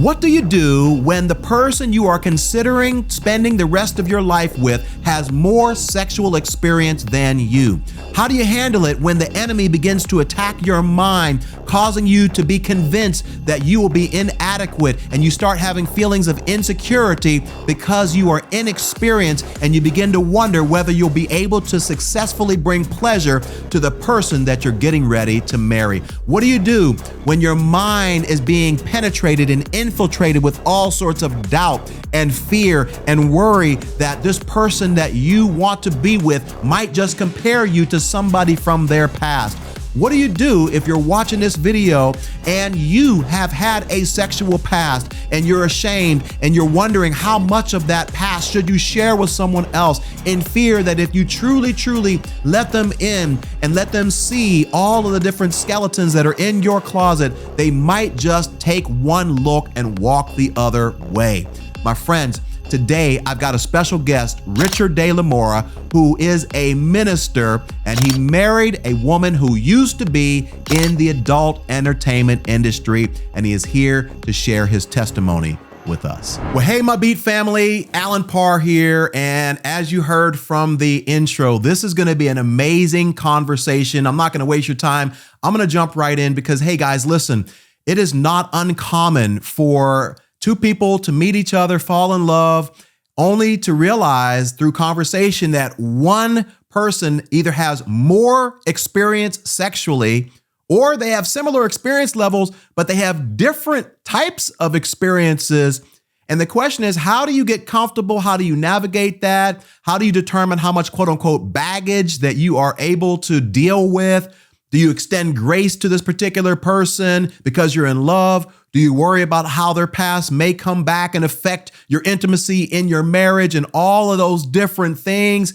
What do you do when the person you are considering spending the rest of your life with has more sexual experience than you? How do you handle it when the enemy begins to attack your mind, causing you to be convinced that you will be inadequate, and you start having feelings of insecurity because you are inexperienced, and you begin to wonder whether you'll be able to successfully bring pleasure to the person that you're getting ready to marry? What do you do when your mind is being penetrated and infiltrated with all sorts of doubt and fear and worry that this person that you want to be with might just compare you to somebody from their past? What do you do if you're watching this video and you have had a sexual past and you're ashamed and you're wondering how much of that past should you share with someone else, in fear that if you truly let them in and let them see all of the different skeletons that are in your closet, they might just take one look and walk the other way? My friends, today, I've got a special guest, Richard De La Mora, who is a minister, and he married a woman who used to be in the adult entertainment industry, and he is here to share his testimony with us. Well, hey, my Beat family, Alan Parr here, and as you heard from the intro, this is gonna be an amazing conversation. I'm not gonna waste your time. I'm gonna jump right in because, hey guys, listen, it is not uncommon for two people to meet each other, fall in love, only to realize through conversation that one person either has more experience sexually, or they have similar experience levels, but they have different types of experiences. And the question is, how do you get comfortable? How do you navigate that? How do you determine how much quote unquote baggage that you are able to deal with? Do you extend grace to this particular person because you're in love? Do you worry about how their past may come back and affect your intimacy in your marriage and all of those different things?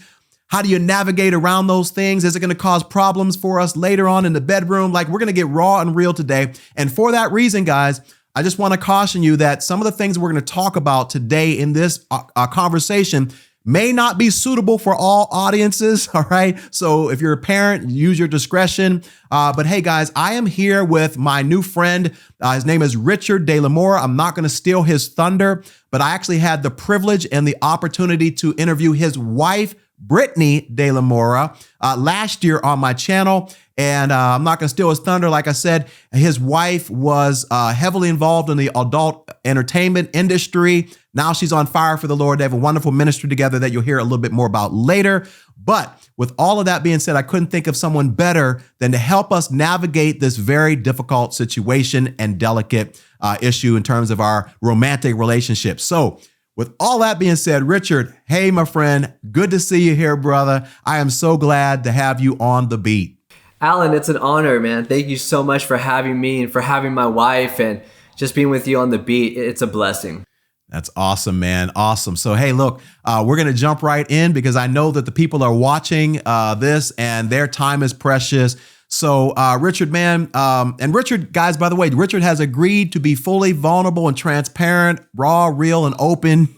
How do you navigate around those things? Is it going to cause problems for us later on in the bedroom? Like, we're going to get raw and real today. And for that reason, guys, I just want to caution you that some of the things we're going to talk about today in this conversation may not be suitable for all audiences, all right? So if you're a parent, use your discretion. But hey, guys, I am here with my new friend. His name is Richard De La Mora. I'm not gonna steal his thunder, but I actually had the privilege and the opportunity to interview his wife, Brittni De La Mora, last year on my channel. And I'm not gonna steal his thunder. Like I said, his wife was heavily involved in the adult entertainment industry. Now she's on fire for the Lord. They have a wonderful ministry together that you'll hear a little bit more about later. But with all of that being said, I couldn't think of someone better than to help us navigate this very difficult situation and delicate issue in terms of our romantic relationship. So with all that being said, Richard, hey, my friend, good to see you here, brother. I am so glad to have you on the beat. Alan, it's an honor, man. Thank you so much for having me and for having my wife and just being with you on the beat. It's a blessing. That's awesome, man. Awesome. So, hey, look, we're going to jump right in because I know that the people are watching this and their time is precious. So, Richard, man, and Richard, guys, by the way, Richard has agreed to be fully vulnerable and transparent, raw, real, and open.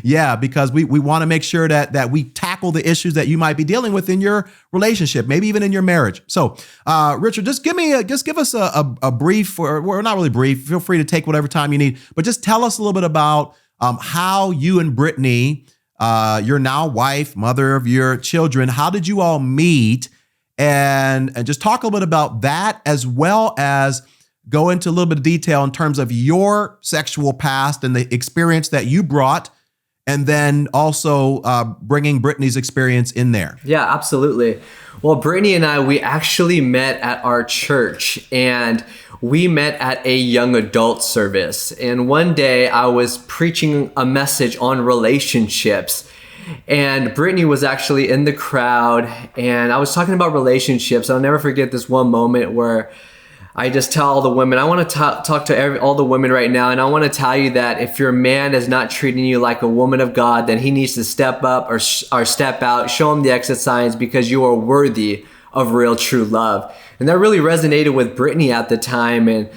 Yeah, because we want to make sure that we tackle the issues that you might be dealing with in your relationship, maybe even in your marriage. So, Richard, just give us a brief, or not really brief. Feel free to take whatever time you need, but just tell us a little bit about how you and Brittni, your now wife, mother of your children, how did you all meet, and just talk a little bit about that, as well as go into a little bit of detail in terms of your sexual past and the experience that you brought, and then also bringing Brittni's experience in there. Yeah, absolutely. Well, Brittni and I, we actually met at our church, and we met at a young adult service. And one day I was preaching a message on relationships, and Brittni was actually in the crowd, and I was talking about relationships. I'll never forget this one moment where I just tell all the women, I want to talk to all the women right now, and I want to tell you that if your man is not treating you like a woman of God, then he needs to step up or step out, show him the exit signs, because you are worthy of real, true love. And that really resonated with Brittni at the time. And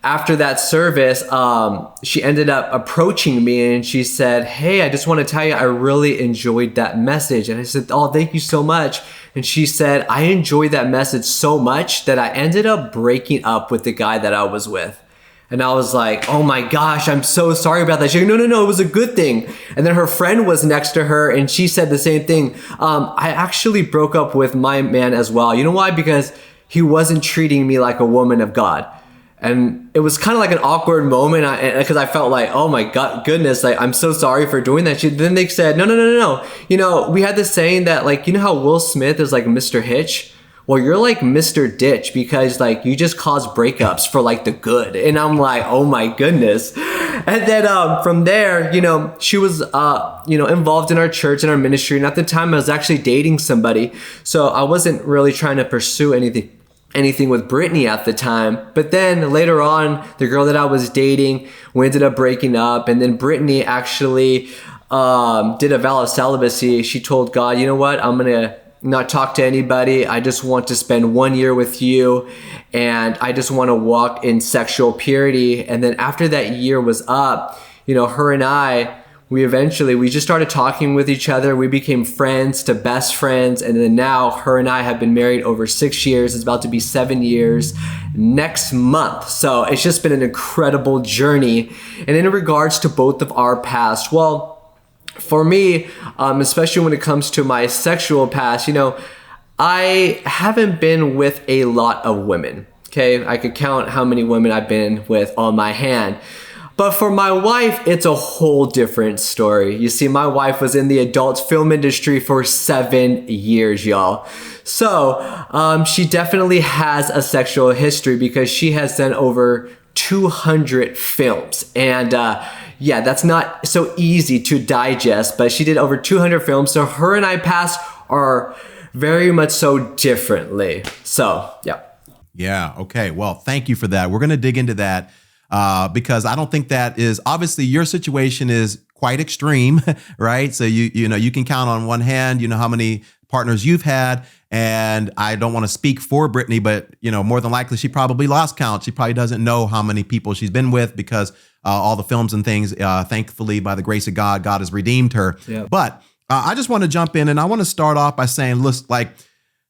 after that service, she ended up approaching me and she said, "Hey, I just want to tell you, I really enjoyed that message." And I said, "Oh, thank you so much." And she said, "I enjoyed that message so much that I ended up breaking up with the guy that I was with." And I was like, oh my gosh, I'm so sorry about that. She's like, no, it was a good thing. And then her friend was next to her and she said the same thing. I actually broke up with my man as well. You know why? Because he wasn't treating me like a woman of God. And it was kind of like an awkward moment because I felt like, oh my God, goodness, like, I'm so sorry for doing that. Then they said, no. You know, we had this saying that, like, you know how Will Smith is like Mr. Hitch? Well, you're like Mr. Ditch because like you just cause breakups for like the good. And I'm like, oh my goodness. And then from there, you know, she was, involved in our church and our ministry. And at the time I was actually dating somebody. So I wasn't really trying to pursue anything with Brittni at the time. But then later on, the girl that I was dating, we ended up breaking up. And then Brittni actually did a vow of celibacy. She told God, you know what, I'm going to not talk to anybody. I just want to spend 1 year with you. And I just want to walk in sexual purity. And then after that year was up, you know, her and I, we just started talking with each other. We became friends to best friends. And then now her and I have been married over 6 years. It's about to be 7 years next month. So it's just been an incredible journey. And in regards to both of our past, well, for me, especially when it comes to my sexual past, you know, I haven't been with a lot of women. Okay, I could count how many women I've been with on my hand. But for my wife, it's a whole different story. You see, my wife was in the adult film industry for 7 years, y'all. So she definitely has a sexual history because she has done over 200 films. And yeah, that's not so easy to digest, but she did over 200 films. So her and I past are very much so differently. So, yeah. Yeah. Okay. Well, thank you for that. We're going to dig into that because I don't think that is, obviously your situation is quite extreme, right? So you can count on one hand, you know, how many partners you've had. And I don't want to speak for Brittni, but, you know, more than likely she probably lost count. She probably doesn't know how many people she's been with because all the films and things, thankfully, by the grace of God, God has redeemed her. Yeah. But I just want to jump in and I want to start off by saying, listen, like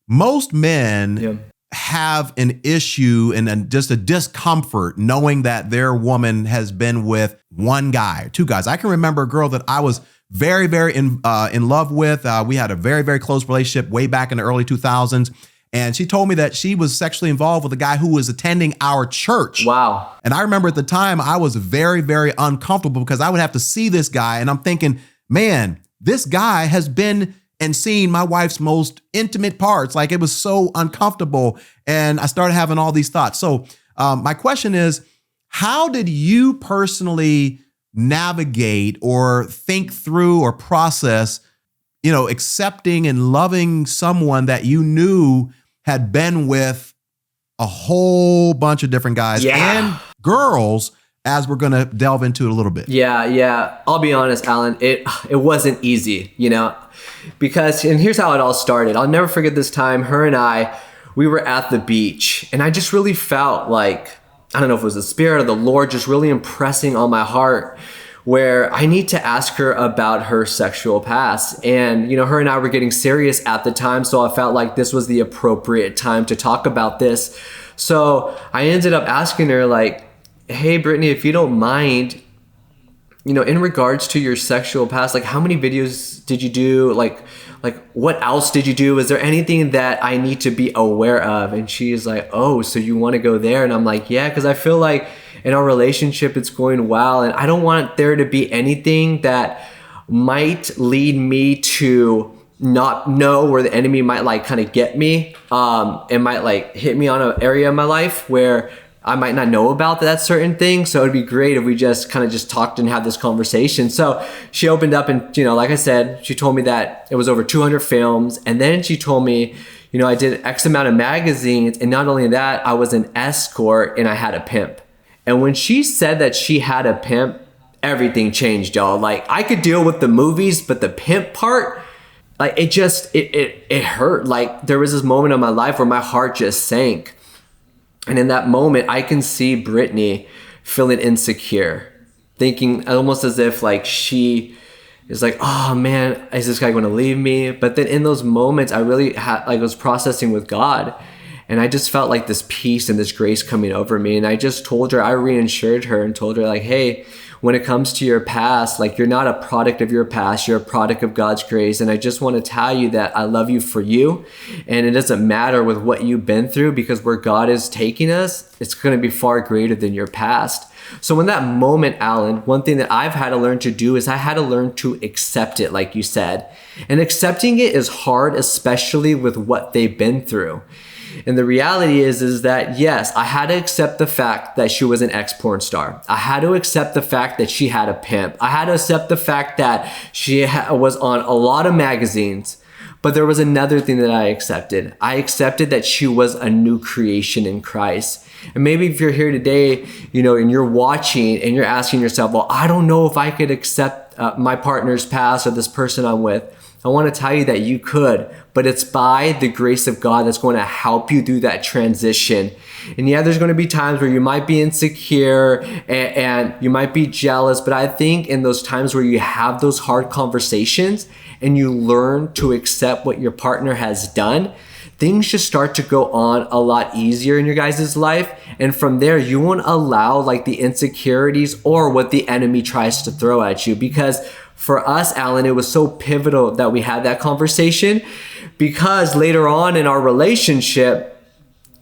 most men have an issue and just a discomfort knowing that their woman has been with one guy or two guys. I can remember a girl that I was very, very in love with. We had a very, very close relationship way back in the early 2000s. And she told me that she was sexually involved with a guy who was attending our church. Wow. And I remember at the time I was very, very uncomfortable because I would have to see this guy. And I'm thinking, man, this guy has been and seen my wife's most intimate parts. Like it was so uncomfortable. And I started having all these thoughts. So my question is, how did you personally navigate or think through or process, you know, accepting and loving someone that you knew had been with a whole bunch of different guys and girls, as we're going to delve into it a little bit? Yeah. I'll be honest, Alan, it wasn't easy, you know, because, and here's how it all started. I'll never forget this time, her and I, we were at the beach and I just really felt like, I don't know if it was the Spirit of the Lord just really impressing on my heart where I need to ask her about her sexual past. And, you know, her and I were getting serious at the time, so I felt like this was the appropriate time to talk about this. So I ended up asking her like, hey, Brittni, if you don't mind, you know, in regards to your sexual past, like how many videos did you do? Like what else did you do? Is there anything that I need to be aware of? And she's like, oh, so you want to go there? And I'm like, yeah, because I feel like in our relationship, it's going well. And I don't want there to be anything that might lead me to not know where the enemy might like kind of get me. It might like hit me on an area of my life where I might not know about that certain thing. So it'd be great if we just kind of just talked and had this conversation. So she opened up and, you know, like I said, she told me that it was over 200 films. And then she told me, you know, I did X amount of magazines. And not only that, I was an escort and I had a pimp. And when she said that she had a pimp, everything changed, y'all. Like I could deal with the movies, but the pimp part, like it hurt. Like there was this moment in my life where my heart just sank. And in that moment, I can see Brittni feeling insecure, thinking almost as if like she is like, oh man, is this guy going to leave me? But then in those moments, I really was processing with God. And I just felt like this peace and this grace coming over me. And I just told her, I reassured her and told her like, hey, when it comes to your past, like you're not a product of your past, you're a product of God's grace. And I just want to tell you that I love you for you. And it doesn't matter with what you've been through, because where God is taking us, it's going to be far greater than your past. So in that moment, Alan, one thing that I've had to learn to do is I had to learn to accept it, like you said. And accepting it is hard, especially with what they've been through. And the reality is that, yes, I had to accept the fact that she was an ex-porn star. I had to accept the fact that she had a pimp. I had to accept the fact that she was on a lot of magazines. But there was another thing that I accepted. I accepted that she was a new creation in Christ. And maybe if you're here today, and you're watching and you're asking yourself, well, I don't know if I could accept my partner's past or this person I'm with. I want to tell you that you could, but it's by the grace of God that's going to help you through that transition. And yeah, there's going to be times where you might be insecure and you might be jealous, but I think in those times where you have those hard conversations and you learn to accept what your partner has done, things just start to go on a lot easier in your guys' life. And from there, you won't allow like the insecurities or what the enemy tries to throw at you. Because for us, Alan, it was so pivotal that we had that conversation, because later on in our relationship,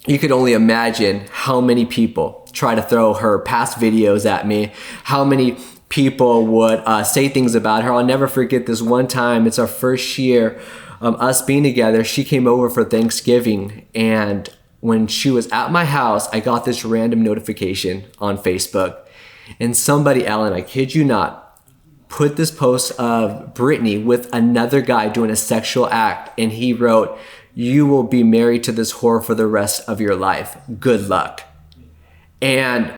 you could only imagine how many people try to throw her past videos at me, how many people would say things about her. I'll never forget this one time. It's our first year us being together. She came over for Thanksgiving, and when she was at my house, I got this random notification on Facebook, and somebody, Alan, I kid you not, put this post of Brittni with another guy doing a sexual act, and he wrote, "You will be married to this whore for the rest of your life. Good luck." And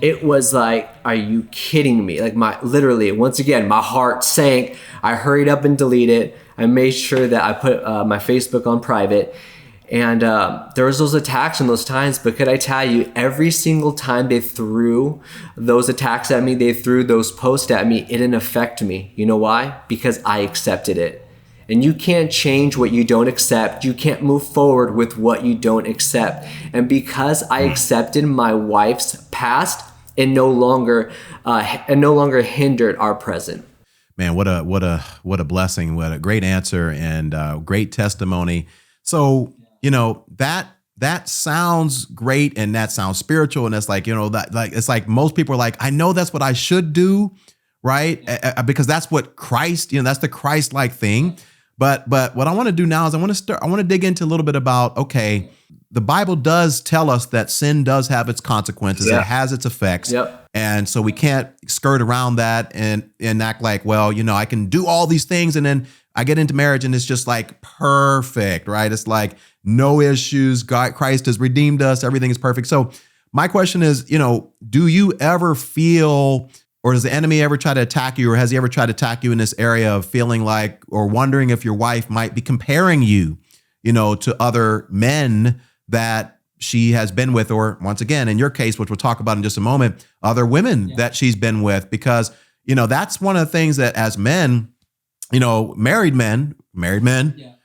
it was like, are you kidding me? Like literally, once again, my heart sank. I hurried up and deleted it. I made sure that I put my Facebook on private. And there was those attacks in those times, but could I tell you, every single time they threw those attacks at me, they threw those posts at me, it didn't affect me. You know why? Because I accepted it. And you can't change what you don't accept. You can't move forward with what you don't accept. And because I accepted my wife's past, it no longer hindered our present. Man, what a blessing! What a great answer and great testimony. So that sounds great and that sounds spiritual, and it's like it's like most people are like, I know that's what I should do, right? Because that's what Christ, that's the Christ-like thing. But what I want to do now is I want to dig into a little bit about, okay, the Bible does tell us that sin does have its consequences. Yeah. It has its effects. Yep. And so we can't skirt around that and act like, well, I can do all these things and then I get into marriage and it's just like perfect, right? It's like no issues. God, Christ has redeemed us. Everything is perfect. So my question is, do you ever feel, or does the enemy ever try to attack you, or has he ever tried to attack you in this area of feeling like, or wondering if your wife might be comparing you, to other men that she has been with, or once again, in your case, which we'll talk about in just a moment, other women that she's been with? Because, that's one of the things that as men, married men,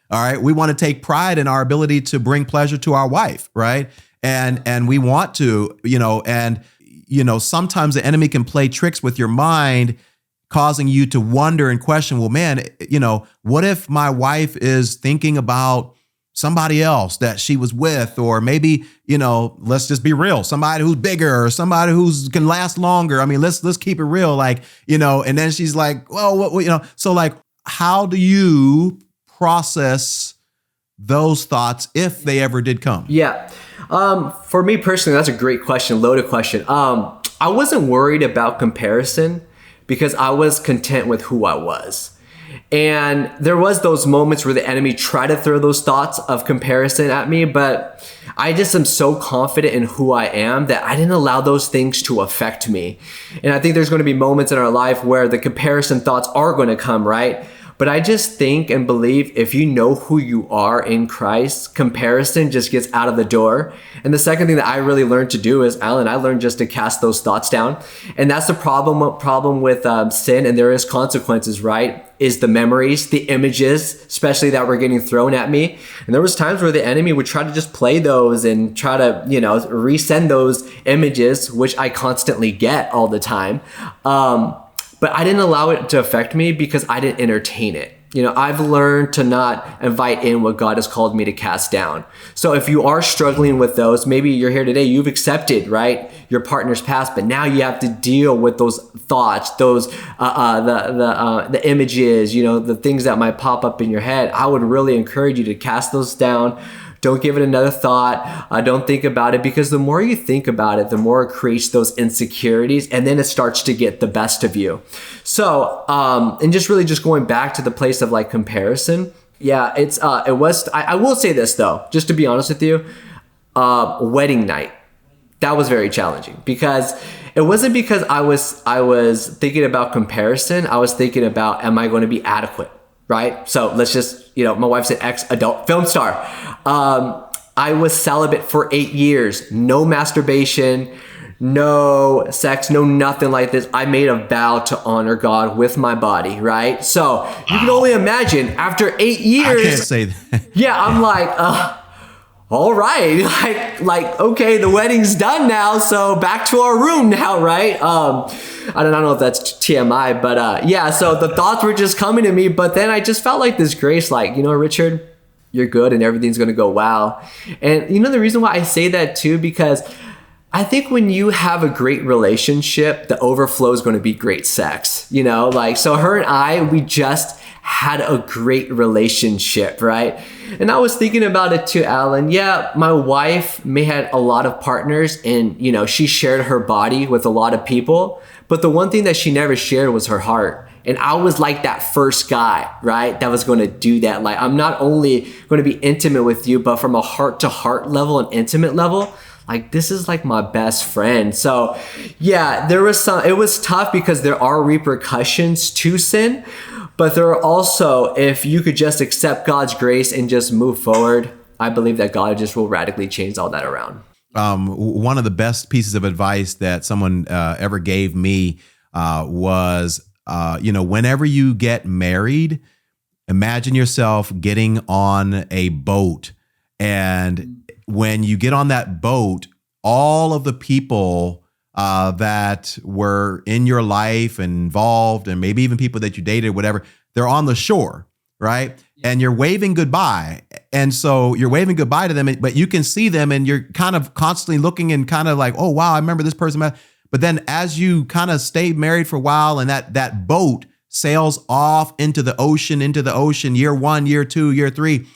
all right, we want to take pride in our ability to bring pleasure to our wife, right? And we want to, sometimes the enemy can play tricks with your mind, causing you to wonder and question, well, man, what if my wife is thinking about somebody else that she was with, or maybe, let's just be real, somebody who's bigger or somebody who's can last longer. I mean, let's keep it real, and then she's like, well, what, so like, how do you process those thoughts if they ever did come? Yeah. For me personally, that's a great question, loaded question. I wasn't worried about comparison because I was content with who I was. And there was those moments where the enemy tried to throw those thoughts of comparison at me, but I just am so confident in who I am that I didn't allow those things to affect me. And I think there's going to be moments in our life where the comparison thoughts are going to come, right? But I just think and believe if you know who you are in Christ, comparison just gets out of the door. And the second thing that I really learned to do is, Alan, I learned just to cast those thoughts down. And that's the problem with sin, and there is consequences, right? Is the memories, the images, especially that were getting thrown at me. And there was times where the enemy would try to just play those and try to, resend those images, which I constantly get all the time. But I didn't allow it to affect me because I didn't entertain it. I've learned to not invite in what God has called me to cast down. So if you are struggling with those, maybe you're here today, you've accepted, right, your partner's past, but now you have to deal with those thoughts, those the images, the things that might pop up in your head. I would really encourage you to cast those down. Don't give it another thought. Don't think about it, because the more you think about it, the more it creates those insecurities, and then it starts to get the best of you. So, and just going back to the place of like comparison. Yeah, I will say this though, just to be honest with you, wedding night, that was very challenging, because it wasn't because I was thinking about comparison. I was thinking about, am I going to be adequate? Right? So let's just, my wife's an ex-adult film star. I was celibate for 8 years, no masturbation, no sex, no nothing like this. I made a vow to honor God with my body, right? So you can only imagine after 8 years. I can't say that. Yeah, I'm like, all right, like, okay, the wedding's done now, so back to our room now, right? I don't know if that's TMI, but yeah, so the thoughts were just coming to me, but then I just felt like this grace, like, Richard, you're good and everything's going to go well. And the reason why I say that too, because I think when you have a great relationship, the overflow is going to be great sex, so her and I, we just had a great relationship, right? And I was thinking about it too, Alan. Yeah, my wife may had a lot of partners, and she shared her body with a lot of people, but the one thing that she never shared was her heart. And I was like that first guy, right, that was going to do that. Like, I'm not only going to be intimate with you, but from a heart to heart level, an intimate level, like, this is like my best friend. So yeah, it was tough because there are repercussions to sin. But there are also, if you could just accept God's grace and just move forward, I believe that God just will radically change all that around. One of the best pieces of advice that someone ever gave me was, whenever you get married, imagine yourself getting on a boat. And when you get on that boat, all of the people that were in your life and involved, and maybe even people that you dated, whatever, they're on the shore, right? And you're waving goodbye. And so you're waving goodbye to them, but you can see them and you're kind of constantly looking and kind of like, oh, wow, I remember this person. But then as you kind of stay married for a while and that boat sails off into the ocean, year 1, year 2, year 3,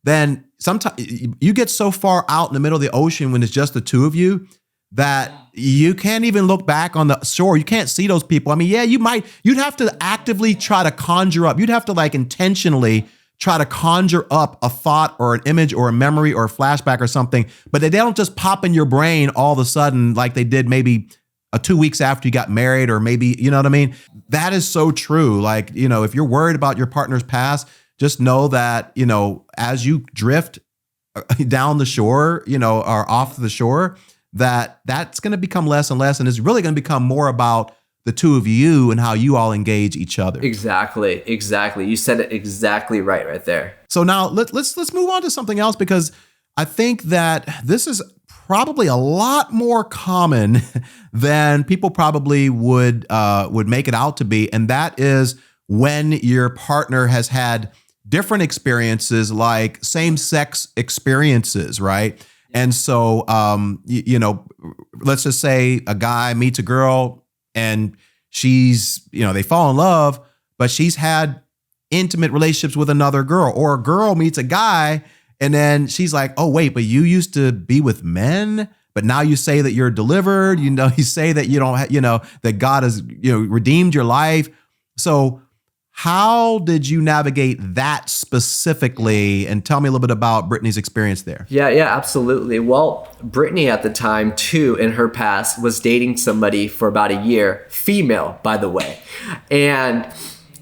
then sometimes you get so far out in the middle of the ocean when it's just the two of you that you can't even look back on the shore. You can't see those people. I mean, yeah, you'd have to actively try to conjure up. You'd have to like intentionally try to conjure up a thought or an image or a memory or a flashback or something, but they don't just pop in your brain all of a sudden like they did maybe 2 weeks after you got married, or maybe, you know what I mean? That is so true. Like, if you're worried about your partner's past, just know that, as you drift down the shore, or off the shore, that's going to become less and less, and it's really going to become more about the two of you and how you all engage each other. Exactly. You said it exactly right there. So now let's move on to something else, because I think that this is probably a lot more common than people probably would make it out to be, and that is when your partner has had different experiences, like same-sex experiences, right? And so, let's just say a guy meets a girl and she's, they fall in love, but she's had intimate relationships with another girl, or a girl meets a guy and then she's like, oh, wait, but you used to be with men, but now you say that you're delivered, you say that you don't, that God has, redeemed your life. So how did you navigate that specifically? And tell me a little bit about Brittni's experience there. Yeah, absolutely. Well, Brittni at the time too, in her past, was dating somebody for about a year, female, by the way. And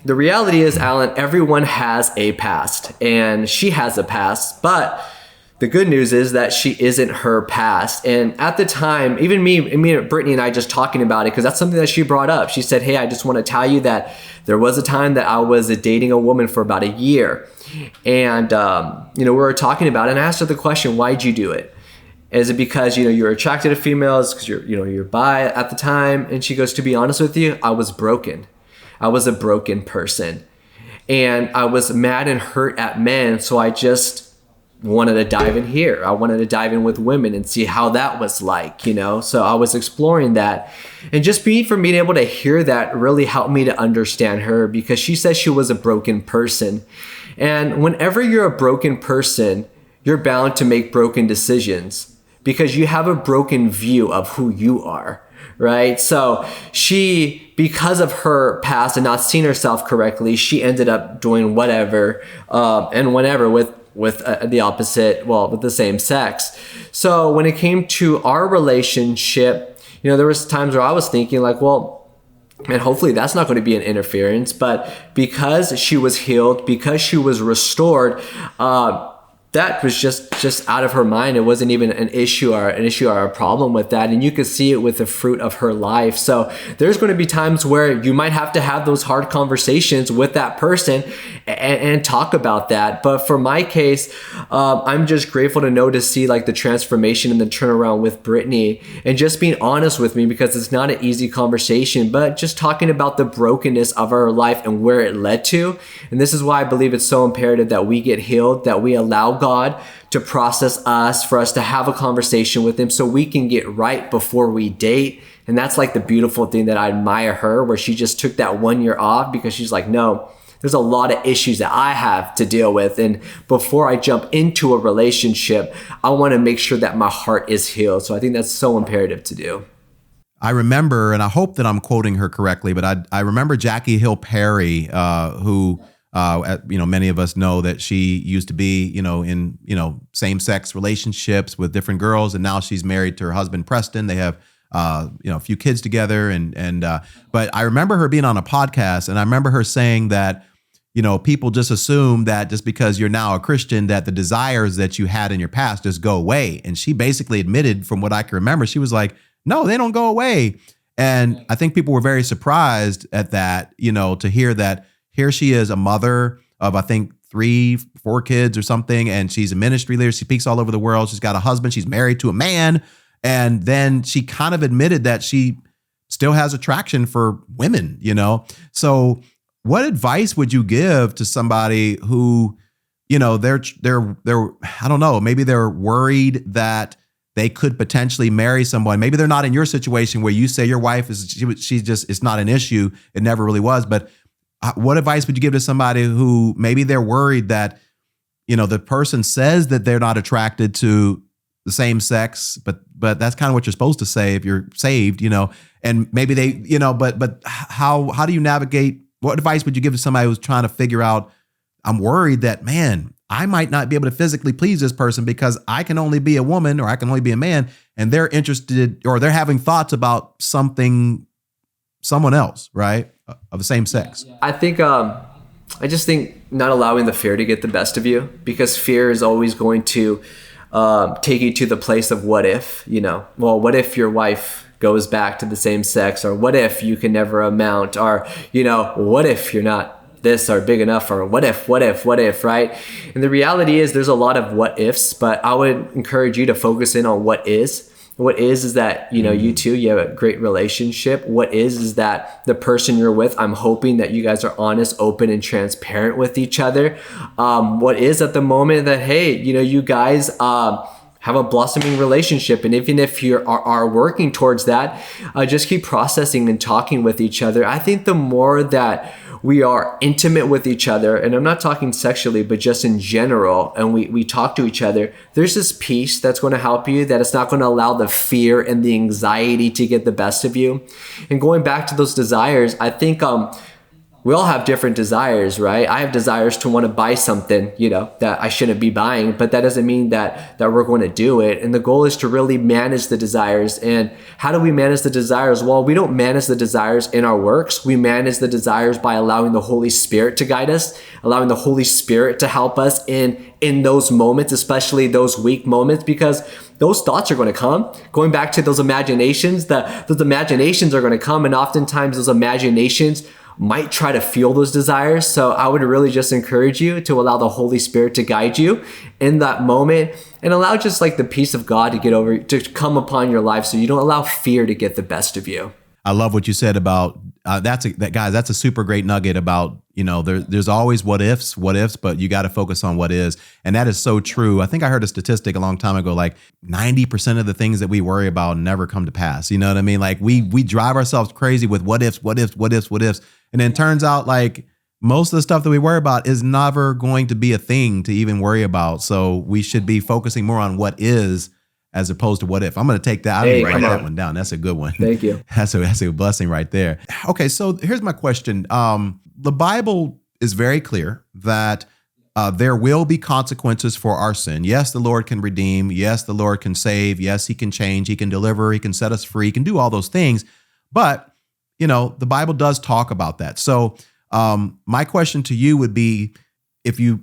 the reality is, Alan, everyone has a past, and she has a past, but the good news is that she isn't her past. And at the time, even me and Brittni and I just talking about it, because that's something that she brought up. She said, hey, I just want to tell you that there was a time that I was dating a woman for about a year. And, we were talking about it, and I asked her the question, why'd you do it? Is it because, you're attracted to females, because you're bi at the time? And she goes, to be honest with you, I was broken. I was a broken person. And I was mad and hurt at men, so I just wanted to dive in here. I wanted to dive in with women and see how that was like, So I was exploring that. And just being able to hear that really helped me to understand her, because she says she was a broken person. And whenever you're a broken person, you're bound to make broken decisions because you have a broken view of who you are, right? So she, because of her past and not seeing herself correctly, she ended up doing whatever and whenever with the opposite, with the same sex. So when it came to our relationship, there was times where I was thinking like, and hopefully that's not going to be an interference, but because she was healed, because she was restored, that was just out of her mind. It wasn't even an issue or a problem with that. And you could see it with the fruit of her life. So there's going to be times where you might have to have those hard conversations with that person and talk about that. But for my case, I'm just grateful to see like the transformation and the turnaround with Brittni, and just being honest with me, because it's not an easy conversation, but just talking about the brokenness of our life and where it led to. And this is why I believe it's so imperative that we get healed, that we allow God to process us, for us to have a conversation with him so we can get right before we date. And that's like the beautiful thing that I admire her, where she just took that 1 year off, because she's like, no, there's a lot of issues that I have to deal with. And before I jump into a relationship, I want to make sure that my heart is healed. So I think that's so imperative to do. I remember, and I hope that I'm quoting her correctly, but I remember Jackie Hill Perry, who many of us know that she used to be, in, same-sex relationships with different girls. And now she's married to her husband, Preston. They have, a few kids together. But I remember her being on a podcast, and I remember her saying that, people just assume that just because you're now a Christian, that the desires that you had in your past just go away. And she basically admitted, from what I can remember, she was like, no, they don't go away. And I think people were very surprised at that, to hear that here she is, a mother of, I think, 3-4 kids or something. And she's a ministry leader. She speaks all over the world. She's got a husband. She's married to a man. And then she kind of admitted that she still has attraction for women, So what advice would you give to somebody who, they're I don't know, maybe they're worried that they could potentially marry someone. Maybe they're not in your situation where you say your wife it's not an issue. It never really was. But what advice would you give to somebody who maybe they're worried that, the person says that they're not attracted to the same sex, but that's kind of what you're supposed to say if you're saved, and maybe they, but how do you navigate? What advice would you give to somebody who's trying to figure out, I'm worried that, man, I might not be able to physically please this person because I can only be a woman or I can only be a man, and they're interested or they're having thoughts about someone else, right? Of the same sex. I think, I just think not allowing the fear to get the best of you, because fear is always going to take you to the place of what if, what if your wife goes back to the same sex, or what if you can never amount, or, what if you're not this or big enough, or what if, right? And the reality is there's a lot of what ifs, but I would encourage you to focus in on what is. What is that, you two, you have a great relationship. What is that the person you're with, I'm hoping that you guys are honest, open, and transparent with each other. What is at the moment that, hey, you guys have a blossoming relationship. And even if you are working towards that, just keep processing and talking with each other. I think the more that we are intimate with each other, and I'm not talking sexually, but just in general, and we talk to each other, there's this peace that's going to help you, that it's not going to allow the fear and the anxiety to get the best of you. And going back to those desires, I think we all have different desires, right? I have desires to want to buy something, that I shouldn't be buying, but that doesn't mean that we're going to do it. And the goal is to really manage the desires. And how do we manage the desires? Well, we don't manage the desires in our works. We manage the desires by allowing the Holy Spirit to guide us, allowing the Holy Spirit to help us in those moments, especially those weak moments, because those thoughts are going to come. Going back to those imaginations, those imaginations are going to come, and oftentimes those imaginations might try to fuel those desires. So I would really just encourage you to allow the Holy Spirit to guide you in that moment, and allow just like the peace of God to come upon your life, so you don't allow fear to get the best of you. I love what you said about guys. That's a super great nugget about, there's always what ifs, but you got to focus on what is. And that is so true. I think I heard a statistic a long time ago, like 90% of the things that we worry about never come to pass. You know what I mean? Like we drive ourselves crazy with what ifs. And then it turns out like most of the stuff that we worry about is never going to be a thing to even worry about. So we should be focusing more on what is, as opposed to what if. I'm going to take that. I'm going to write that one down. That's a good one. Thank you. That's a blessing right there. Okay, so here's my question. The Bible is very clear that there will be consequences for our sin. Yes, the Lord can redeem. Yes, the Lord can save. Yes, he can change. He can deliver. He can set us free. He can do all those things. But, the Bible does talk about that. So my question to you would be, if you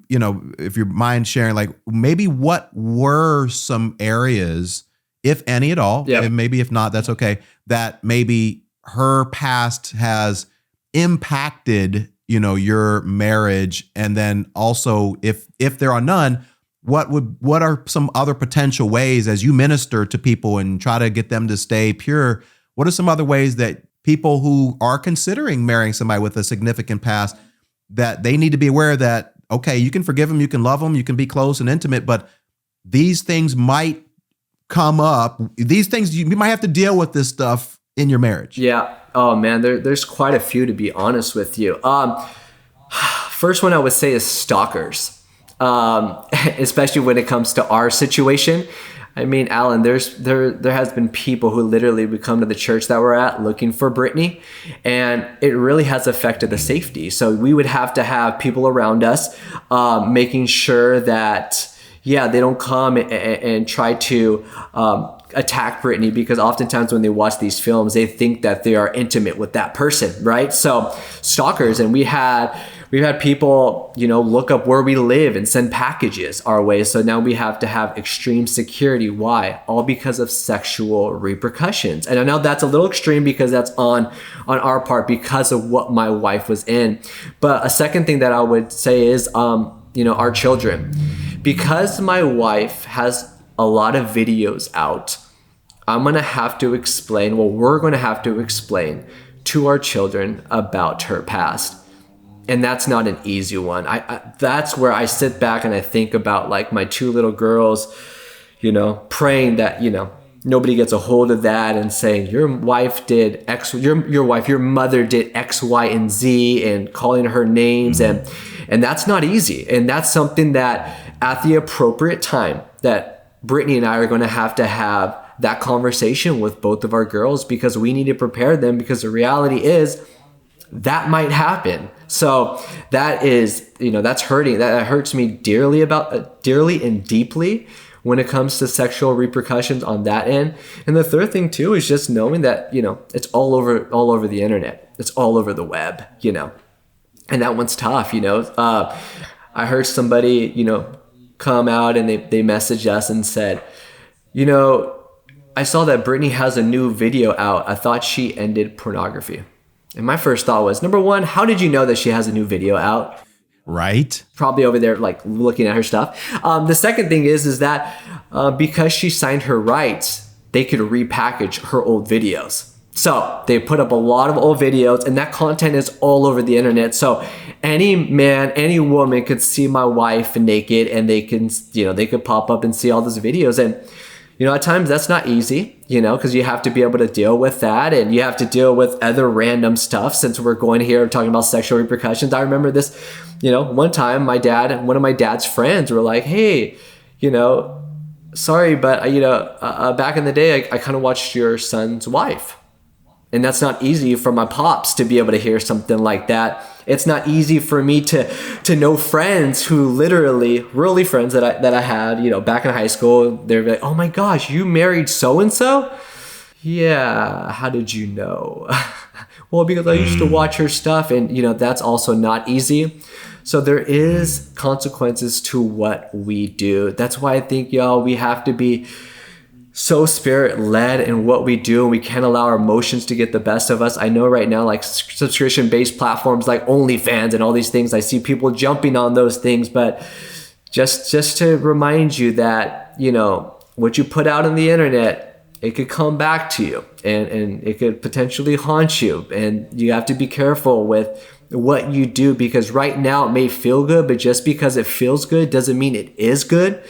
mind sharing, like maybe what were some areas, if any at all, and maybe if not, that's okay, that maybe her past has impacted, your marriage. And then also if there are none, what are some other potential ways as you minister to people and try to get them to stay pure? What are some other ways that people who are considering marrying somebody with a significant past, that they need to be aware that, okay, you can forgive them, you can love them, you can be close and intimate, but these things might come up. These things, you might have to deal with this stuff in your marriage. Yeah. Oh man, there's quite a few, to be honest with you. First one I would say is stalkers, especially when it comes to our situation. I mean, Alan, there has been people who literally would come to the church that we're at looking for Brittni, and it really has affected the safety. So we would have to have people around us making sure that, they don't come and try to attack Brittni, because oftentimes when they watch these films, they think that they are intimate with that person, right? So stalkers, and we've had people, look up where we live and send packages our way. So now we have to have extreme security. Why? All because of sexual repercussions. And I know that's a little extreme because that's on our part because of what my wife was in. But a second thing that I would say is, our children. Because my wife has a lot of videos out, we're going to have to explain to our children about her past. And that's not an easy one. That's where I sit back and I think about like my two little girls, praying that, nobody gets a hold of that and saying, your wife did X, your mother did X, Y, and Z, and calling her names. And that's not easy. And that's something that at the appropriate time that Brittni and I are going to have that conversation with both of our girls, because we need to prepare them, because the reality is that might happen. So that is, that's hurting. That hurts me dearly and deeply when it comes to sexual repercussions on that end. And the third thing too is just knowing that, it's all over the internet. It's all over the web, and that one's tough. I heard somebody, come out and they messaged us and said, I saw that Brittni has a new video out. I thought she ended pornography. And my first thought was, number one, how did you know that she has a new video out? Right. Probably over there, like looking at her stuff. The second thing is that because she signed her rights, they could repackage her old videos. So they put up a lot of old videos, and that content is all over the internet. So any man, any woman could see my wife naked, and they could pop up and see all those videos. And at times that's not easy, because you have to be able to deal with that, and you have to deal with other random stuff. Since we're going here talking about sexual repercussions, I remember this, one time one of my dad's friends were like, hey, sorry, but back in the day, I kind of watched your son's wife. And that's not easy for my pops to be able to hear something like that. It's not easy for me to know friends who literally, really friends that I had, back in high school. They're like, oh my gosh, you married so-and-so? Yeah, how did you know? Well, because I used to watch her stuff, and that's also not easy. So there is consequences to what we do. That's why I think, y'all, we have to be so spirit-led in what we do, and we can't allow our emotions to get the best of us. I know right now, like subscription-based platforms like OnlyFans and all these things, I see people jumping on those things, but just to remind you that, what you put out on the internet, it could come back to you, and it could potentially haunt you, and you have to be careful with what you do, because right now it may feel good, but just because it feels good doesn't mean it is good.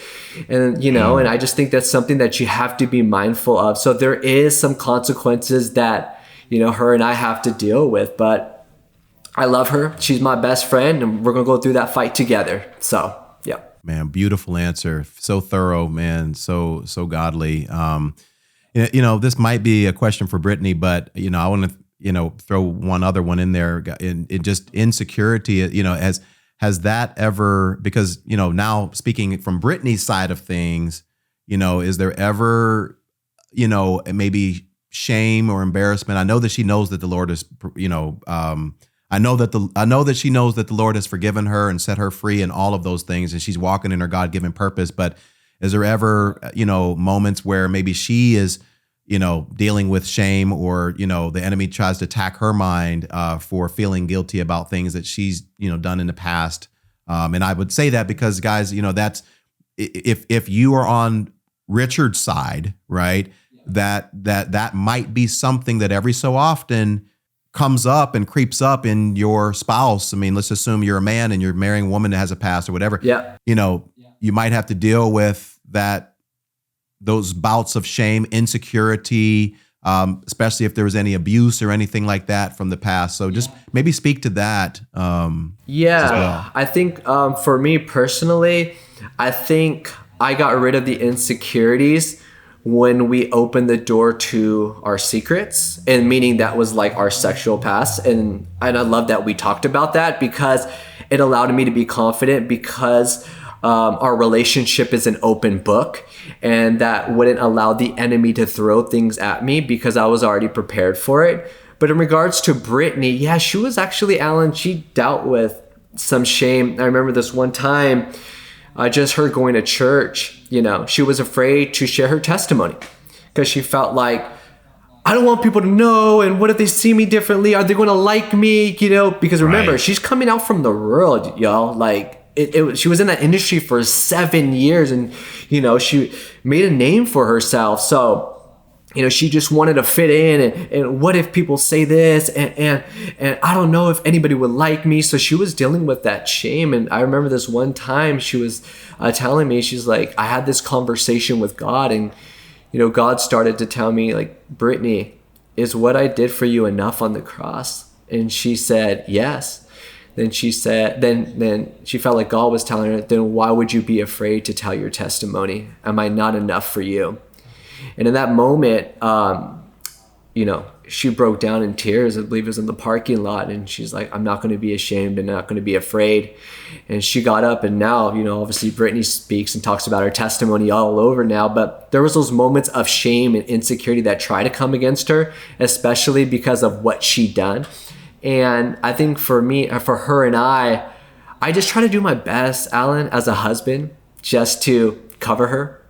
And and I just think that's something that you have to be mindful of. So there is some consequences that her and I have to deal with, but I love her. She's my best friend, and we're gonna go through that fight together. So yeah, man, beautiful answer, so thorough, man, so godly. This might be a question for Brittni, but I want to throw one other one in there. In just insecurity, has that ever, because now speaking from Brittni's side of things, is there ever maybe shame or embarrassment? I know that she knows that the Lord is I know that she knows that the Lord has forgiven her and set her free and all of those things, and she's walking in her God-given purpose. But is there ever moments where maybe she is dealing with shame, or the enemy tries to attack her mind for feeling guilty about things that she's done in the past? And I would say that because, guys, that's, if you are on Richard's side, right, that might be something that every so often comes up and creeps up in your spouse. I mean, let's assume you're a man and you're marrying a woman that has a past or whatever. Yeah. You might have to deal with those bouts of shame, insecurity, especially if there was any abuse or anything like that from the past. So just maybe speak to that. Well. I think for me personally, I think I got rid of the insecurities when we opened the door to our secrets, and meaning that was like our sexual past. And I love that we talked about that, because it allowed me to be confident, because our relationship is an open book, and that wouldn't allow the enemy to throw things at me because I was already prepared for it. But in regards to Brittni, yeah, she was actually, Alan, she dealt with some shame. I remember this one time, just her going to church, she was afraid to share her testimony because she felt like, I don't want people to know, and what if they see me differently? Are they going to like me? Because remember, right, she's coming out from the world, y'all. Like, she was in that industry for 7 years, and she made a name for herself. So she just wanted to fit in, and what if people say this, and I don't know if anybody would like me. So she was dealing with that shame. And I remember this one time she was telling me, she's like, I had this conversation with God, and God started to tell me, like, Brittni, is what I did for you enough on the cross? And she said, yes. Then she said, then she felt like God was telling her, then why would you be afraid to tell your testimony? Am I not enough for you? And in that moment, she broke down in tears. I believe it was in the parking lot. And she's like, I'm not going to be ashamed and not going to be afraid. And she got up, and now, obviously Brittni speaks and talks about her testimony all over now. But there was those moments of shame and insecurity that try to come against her, especially because of what she'd done. And I think for me, for her and I just try to do my best, Alan, as a husband, just to cover her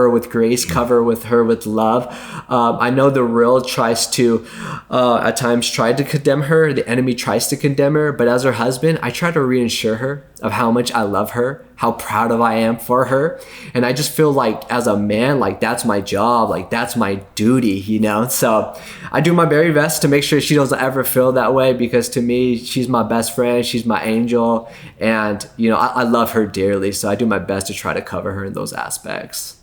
with grace, cover her with love. I know the world tries to, at times, try to condemn her. The enemy tries to condemn her. But as her husband, I try to reassure her of how much I love her, how proud I am for her. And I just feel like, as a man, like, that's my job, like, that's my duty, So I do my very best to make sure she doesn't ever feel that way, because to me, she's my best friend, she's my angel, and I love her dearly. So I do my best to try to cover her in those aspects.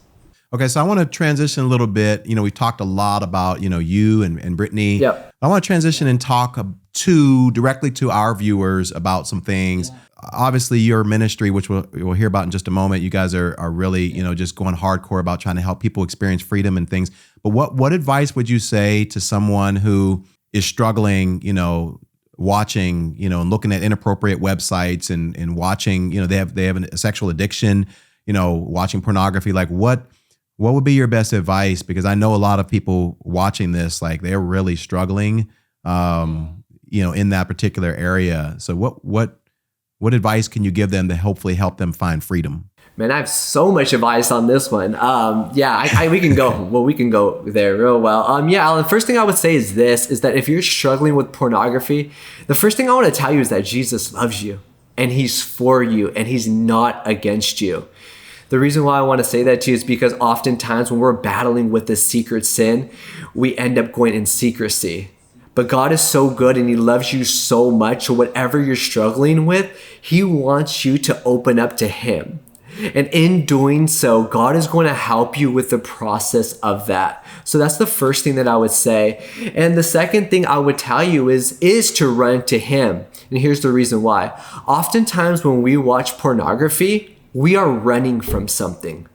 Okay, so I want to transition a little bit. We talked a lot about, you and Brittni. Yep. I want to transition and talk directly to our viewers about some things. Yeah. Obviously, your ministry, which we'll hear about in just a moment, you guys are really, just going hardcore about trying to help people experience freedom and things. But what advice would you say to someone who is struggling, watching, and looking at inappropriate websites and watching, they have a sexual addiction, watching pornography. Like what would be your best advice? Because I know a lot of people watching this, like they're really struggling, in that particular area. So what advice can you give them to hopefully help them find freedom? Man, I have so much advice on this one. We can go. Well, we can go there real well. Alan, first thing I would say is that if you're struggling with pornography, the first thing I want to tell you is that Jesus loves you and he's for you and he's not against you. The reason why I want to say that to you is because oftentimes when we're battling with this secret sin, we end up going in secrecy. But God is so good and he loves you so much. So whatever you're struggling with, he wants you to open up to him. And in doing so, God is going to help you with the process of that. So that's the first thing that I would say. And the second thing I would tell you is to run to him. And here's the reason why. Oftentimes when we watch pornography, we are running from something.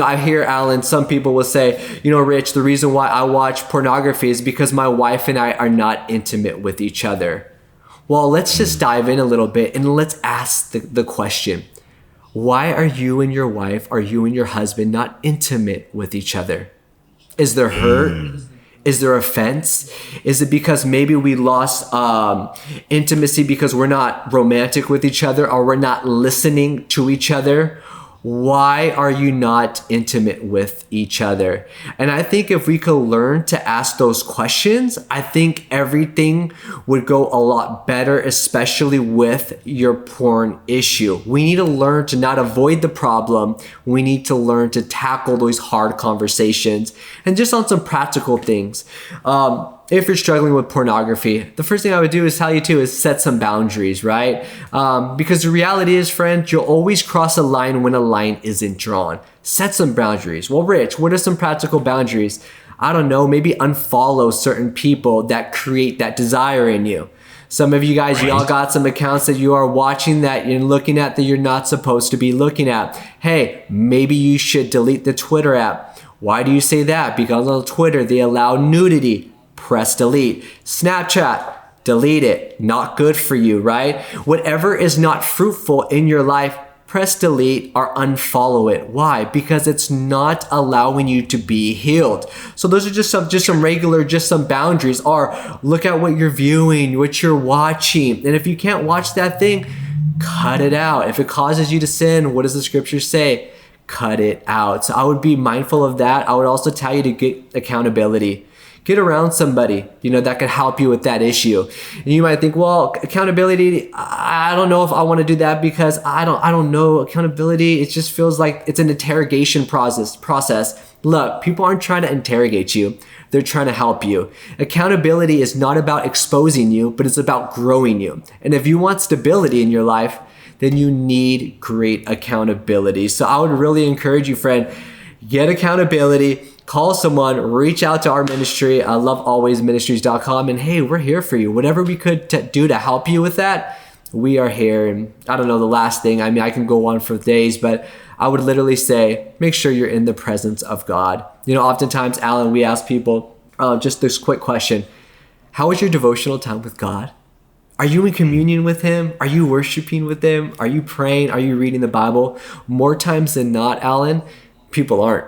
I hear, Alan, some people will say, Rich, the reason why I watch pornography is because my wife and I are not intimate with each other. Well, let's just dive in a little bit and let's ask the question. Why are you and your wife, are you and your husband not intimate with each other? Is there hurt? Is there offense? Is it because maybe we lost intimacy because we're not romantic with each other or we're not listening to each other? Why are you not intimate with each other? And I think if we could learn to ask those questions, I think everything would go a lot better, especially with your porn issue. We need to learn to not avoid the problem. We need to learn to tackle those hard conversations. And just on some practical things, if you're struggling with pornography, the first thing I would do is tell you is set some boundaries, right? Because the reality is, friend, you'll always cross a line when a line isn't drawn. Set some boundaries. Well, Rich, what are some practical boundaries? I don't know, maybe unfollow certain people that create that desire in you. Some of you guys, y'all got some accounts that you are watching that you're looking at that you're not supposed to be looking at. Hey, maybe you should delete the Twitter app. Why do you say that? Because on Twitter, they allow nudity. Press delete. Snapchat, delete it. Not good for you, right? Whatever is not fruitful in your life, press delete or unfollow it. Why? Because it's not allowing you to be healed. So those are just some boundaries. Or look at what you're viewing, what you're watching. And if you can't watch that thing, cut it out. If it causes you to sin, what does the scripture say? Cut it out. So I would be mindful of that. I would also tell you to get accountability. Get around somebody, that could help you with that issue. And you might think, well, accountability, I don't know if I want to do that because I don't know accountability. It just feels like it's an interrogation process. Look, people aren't trying to interrogate you. They're trying to help you. Accountability is not about exposing you, but it's about growing you. And if you want stability in your life, then you need great accountability. So I would really encourage you, friend, get accountability. Call someone, reach out to our ministry, lovealwaysministries.com, and hey, we're here for you. Whatever we could do to help you with that, we are here. And I don't know, the last thing, I can go on for days, but I would literally say, make sure you're in the presence of God. Oftentimes, Alan, we ask people just this quick question. How is your devotional time with God? Are you in communion with him? Are you worshiping with him? Are you praying? Are you reading the Bible? More times than not, Alan, people aren't.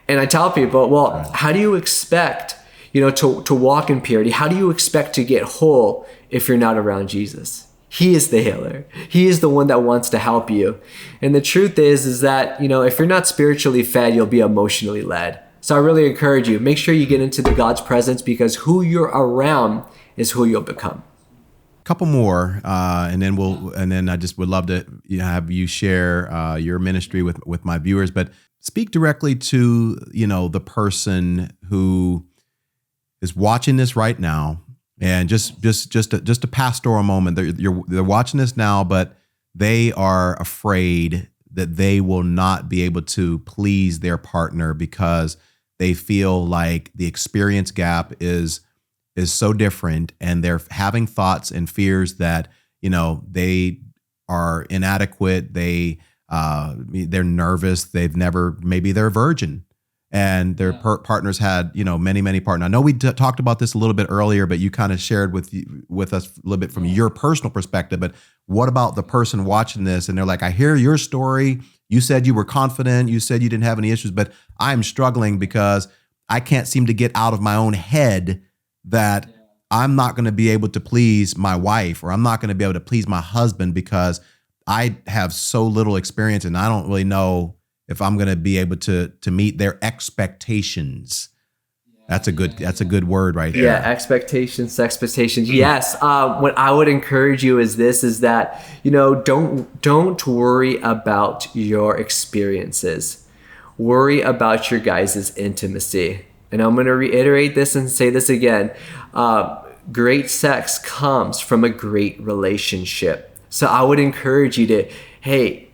And I tell people, well, how do you expect, to walk in purity? How do you expect to get whole if you're not around Jesus? He is the healer. He is the one that wants to help you. And the truth is that, if you're not spiritually fed, you'll be emotionally led. So I really encourage you, make sure you get into the God's presence because who you're around is who you'll become. Couple more, and then I just would love to have you share your ministry with my viewers, but speak directly to the person who is watching this right now, and just a pastoral moment. They're watching this now, but they are afraid that they will not be able to please their partner because they feel like the experience gap is so different, and they're having thoughts and fears that they are inadequate. They're nervous. Maybe they're a virgin, and their partners had, many partners. I know we talked about this a little bit earlier, but you kind of shared with us a little bit from your personal perspective. But what about the person watching this and they're like, I hear your story. You said you were confident. You said you didn't have any issues, but I'm struggling because I can't seem to get out of my own head that I'm not going to be able to please my wife, or I'm not going to be able to please my husband because I have so little experience and I don't really know if I'm going to be able to meet their expectations. That's a good word right there. Yeah, expectations. Yes. What I would encourage you is that, don't worry about your experiences. Worry about your guys' intimacy. And I'm going to reiterate this and say this again. Great sex comes from a great relationship. So I would encourage you to, hey,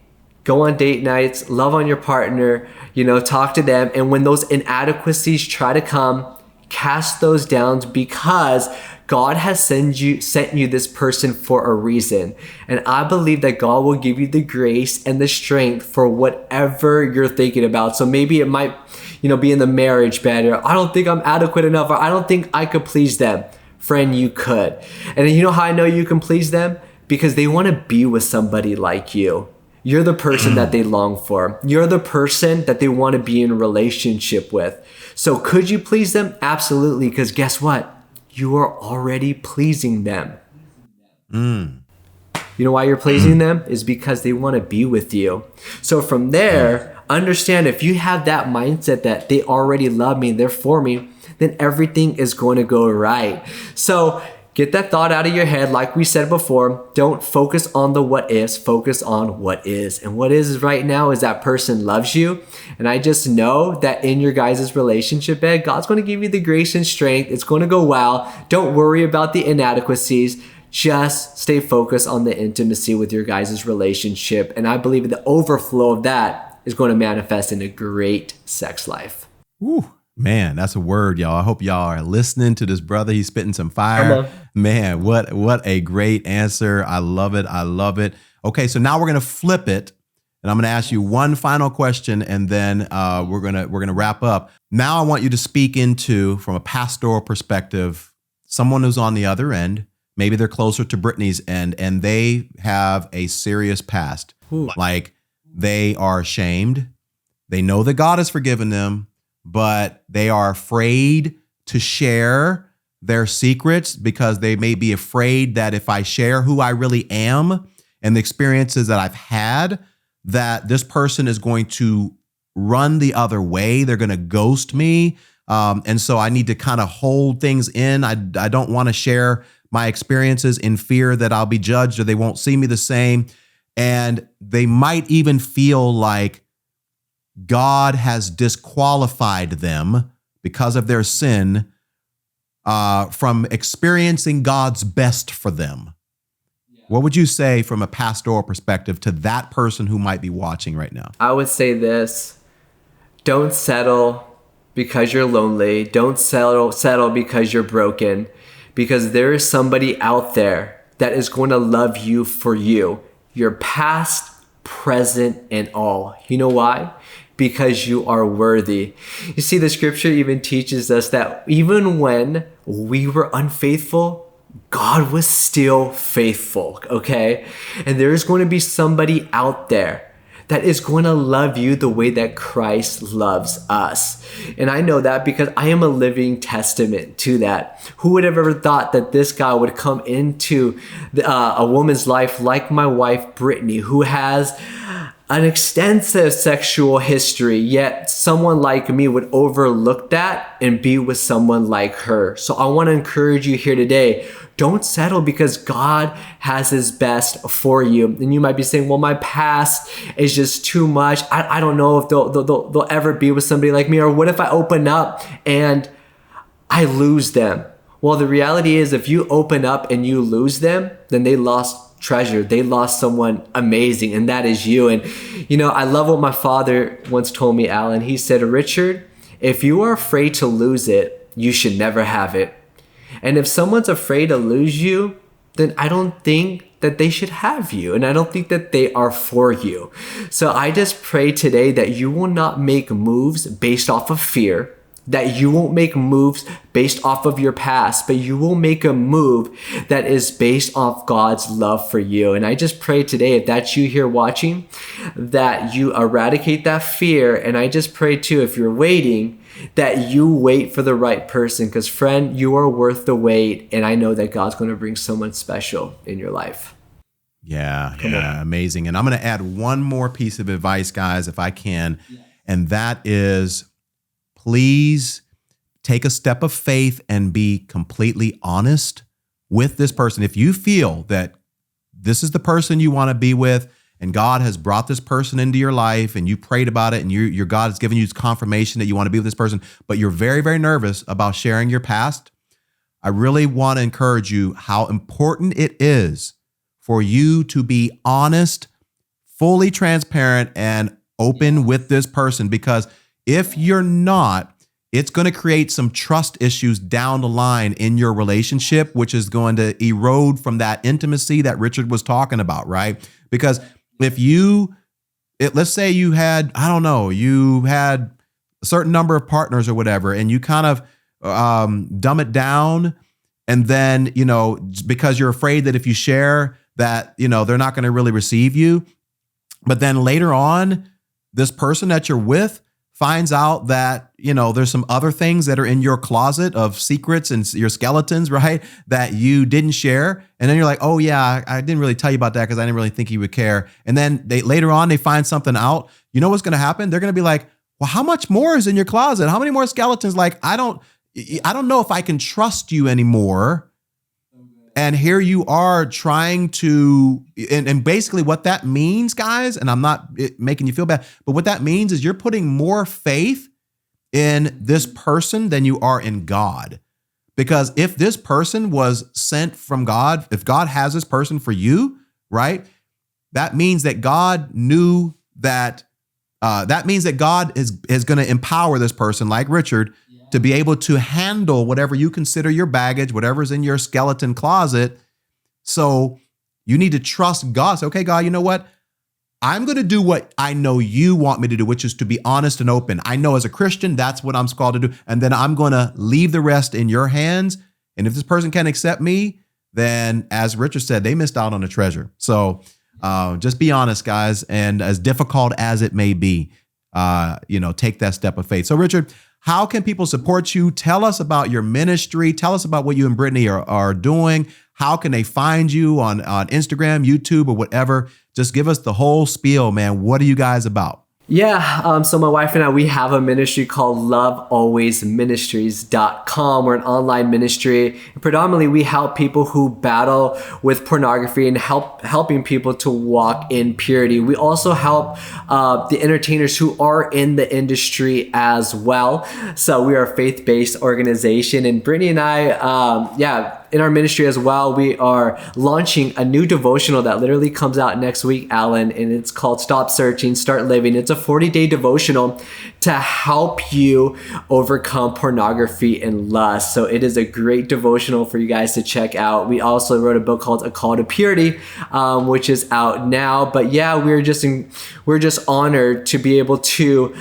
go on date nights, love on your partner, talk to them. And when those inadequacies try to come, cast those down, because God has sent you this person for a reason. And I believe that God will give you the grace and the strength for whatever you're thinking about. So maybe it might, be in the marriage bed, or I don't think I'm adequate enough, or I don't think I could please them. Friend, you could. And you know how I know you can please them? Because they want to be with somebody like you. You're the person that they long for. You're the person that they want to be in a relationship with. So could you please them? Absolutely. Because guess what? You are already pleasing them. You know why you're pleasing them? Is because they want to be with you. So from there, understand, if you have that mindset that they already love me, they're for me, then everything is going to go right. So get that thought out of your head. Like we said before, don't focus on the what ifs, focus on what is. And what is right now is that person loves you. And I just know that in your guys' relationship bed, God's going to give you the grace and strength. It's going to go well. Don't worry about the inadequacies. Just stay focused on the intimacy with your guys' relationship. And I believe the overflow of that is going to manifest in a great sex life. Ooh. Man, that's a word, y'all. I hope y'all are listening to this brother. He's spitting some fire. Man, what a great answer. I love it. I love it. Okay, so now we're going to flip it, and I'm going to ask you one final question, and then we're going to wrap up. Now I want you to speak into, from a pastoral perspective, someone who's on the other end. Maybe they're closer to Brittni's end, and they have a serious past. Ooh. Like they are ashamed. They know that God has forgiven them, but they are afraid to share their secrets because they may be afraid that if I share who I really am and the experiences that I've had, that this person is going to run the other way. They're going to ghost me. And so I need to kind of hold things in. I don't want to share my experiences in fear that I'll be judged or they won't see me the same. And they might even feel like God has disqualified them because of their sin from experiencing God's best for them. Yeah. What would you say from a pastoral perspective to that person who might be watching right now? I would say this: don't settle because you're lonely. Don't settle because you're broken, because there is somebody out there that is going to love you for you, your past, present, and all. You know why? Because you are worthy. You see, the scripture even teaches us that even when we were unfaithful, God was still faithful, okay? And there is going to be somebody out there that is going to love you the way that Christ loves us. And I know that because I am a living testament to that. Who would have ever thought that this guy would come into a woman's life like my wife, Brittni, who has an extensive sexual history, yet someone like me would overlook that and be with someone like her. So I want to encourage you here today. Don't settle because God has his best for you. And you might be saying, well, my past is just too much. I don't know if they'll ever be with somebody like me. Or what if I open up and I lose them? Well, the reality is if you open up and you lose them, then they lost treasure. They lost someone amazing, and that is you. And I love what my father once told me, Alan. He said, Richard, if you are afraid to lose it, you should never have it. And if someone's afraid to lose you, then I don't think that they should have you. And I don't think that they are for you. So I just pray today that you will not make moves based off of fear, that you won't make moves based off of your past, but you will make a move that is based off God's love for you. And I just pray today, if that's you here watching, that you eradicate that fear. And I just pray too, if you're waiting, that you wait for the right person, because friend, you are worth the wait. And I know that God's going to bring someone special in your life. Yeah, amazing. And I'm going to add one more piece of advice, guys, if I can. And that is, please take a step of faith and be completely honest with this person. If you feel that this is the person you want to be with, and God has brought this person into your life, and you prayed about it, and your God has given you confirmation that you want to be with this person, but you're very, very nervous about sharing your past, I really want to encourage you how important it is for you to be honest, fully transparent, and open with this person. Because if you're not, it's going to create some trust issues down the line in your relationship, which is going to erode from that intimacy that Richard was talking about, right? Because if let's say you had, I don't know, you had a certain number of partners or whatever, and you kind of dumb it down, and then, because you're afraid that if you share that, they're not going to really receive you. But then later on, this person that you're with finds out that, there's some other things that are in your closet of secrets and your skeletons, right, that you didn't share. And then you're like, oh yeah, I didn't really tell you about that because I didn't really think you would care. And then later on, they find something out. You know what's going to happen? They're going to be like, well, how much more is in your closet? How many more skeletons? Like, I don't know if I can trust you anymore. And here you are trying to, and basically what that means, guys, and I'm not making you feel bad, but what that means is you're putting more faith in this person than you are in God. Because if this person was sent from God, if God has this person for you, right, that means that God knew that, that means that God is going to empower this person like Richard to be able to handle whatever you consider your baggage, whatever's in your skeleton closet. So you need to trust God. Say, okay, God, you know what? I'm going to do what I know you want me to do, which is to be honest and open. I know as a Christian, that's what I'm called to do. And then I'm going to leave the rest in your hands. And if this person can't accept me, then as Richard said, they missed out on a treasure. So just be honest, guys. And as difficult as it may be, take that step of faith. So Richard, how can people support you? Tell us about your ministry. Tell us about what you and Brittni are doing. How can they find you on Instagram, YouTube, or whatever? Just give us the whole spiel, man. What are you guys about? Yeah, so my wife and I, we have a ministry called lovealwaysministries.com. We're an online ministry. Predominantly, we help people who battle with pornography and helping people to walk in purity. We also help the entertainers who are in the industry as well. So we are a faith-based organization. And Brittni and I, in our ministry as well, we are launching a new devotional that literally comes out next week, Alan, and it's called Stop Searching, Start Living. It's a 40-day devotional to help you overcome pornography and lust. So it is a great devotional for you guys to check out. We also wrote a book called A Call to Purity, which is out now. But yeah, we're just honored to be able to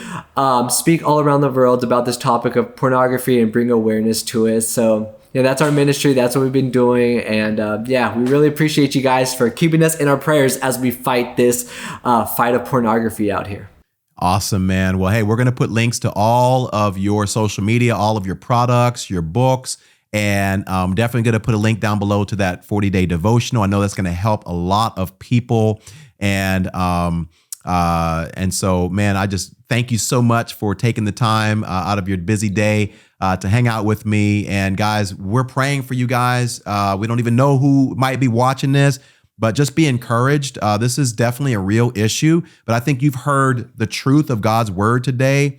speak all around the world about this topic of pornography and bring awareness to it. So yeah, that's our ministry. That's what we've been doing. And we really appreciate you guys for keeping us in our prayers as we fight this fight of pornography out here. Awesome, man. Well, hey, we're going to put links to all of your social media, all of your products, your books, and I'm definitely going to put a link down below to that 40-day devotional. I know that's going to help a lot of people. And so, man, I just thank you so much for taking the time out of your busy day to hang out with me. And guys, we're praying for you guys. We don't even know who might be watching this, but just be encouraged. This is definitely a real issue, but I think you've heard the truth of God's word today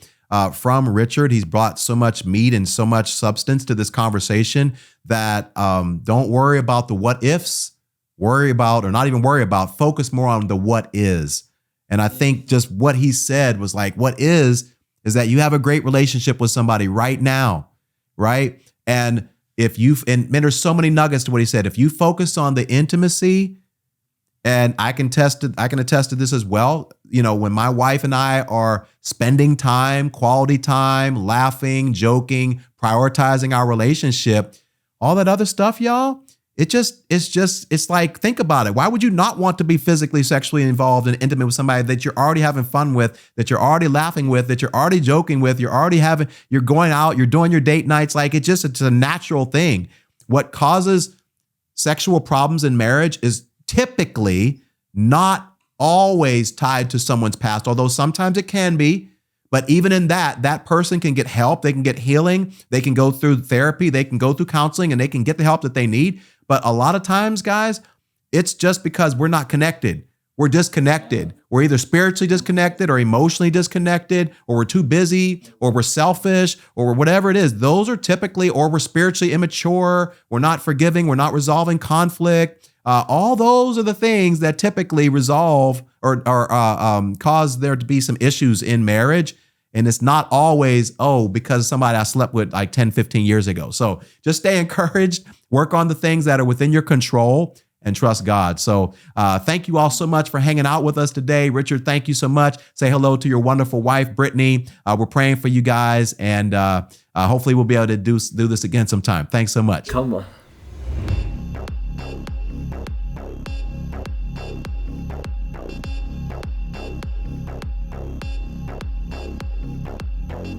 from Richard. He's brought so much meat and so much substance to this conversation that don't worry about the what ifs, focus more on the what is. And I think just what he said was like, what is that you have a great relationship with somebody right now, right? And and there's so many nuggets to what he said. If you focus on the intimacy, And I can attest to this as well. You know, when my wife and I are spending time, quality time, laughing, joking, prioritizing our relationship, all that other stuff, y'all, it's like, think about it. Why would you not want to be physically, sexually involved and intimate with somebody that you're already having fun with, that you're already laughing with, that you're already joking with, you're going out, you're doing your date nights? Like, it's a natural thing. What causes sexual problems in marriage is typically not always tied to someone's past, although sometimes it can be. But even in that person can get help. They can get healing. They can go through therapy. They can go through counseling, and they can get the help that they need. But a lot of times, guys, it's just because we're not connected. We're disconnected. We're either spiritually disconnected or emotionally disconnected, or we're too busy, or we're selfish, or whatever it is. Those are typically, or we're spiritually immature. We're not forgiving. We're not resolving conflict. All those are the things that typically resolve or cause there to be some issues in marriage. And it's not always, because somebody I slept with like 10, 15 years ago. So just stay encouraged, work on the things that are within your control, and trust God. So thank you all so much for hanging out with us today. Richard, thank you so much. Say hello to your wonderful wife, Brittni. We're praying for you guys, and hopefully we'll be able to do this again sometime. Thanks so much. Come on.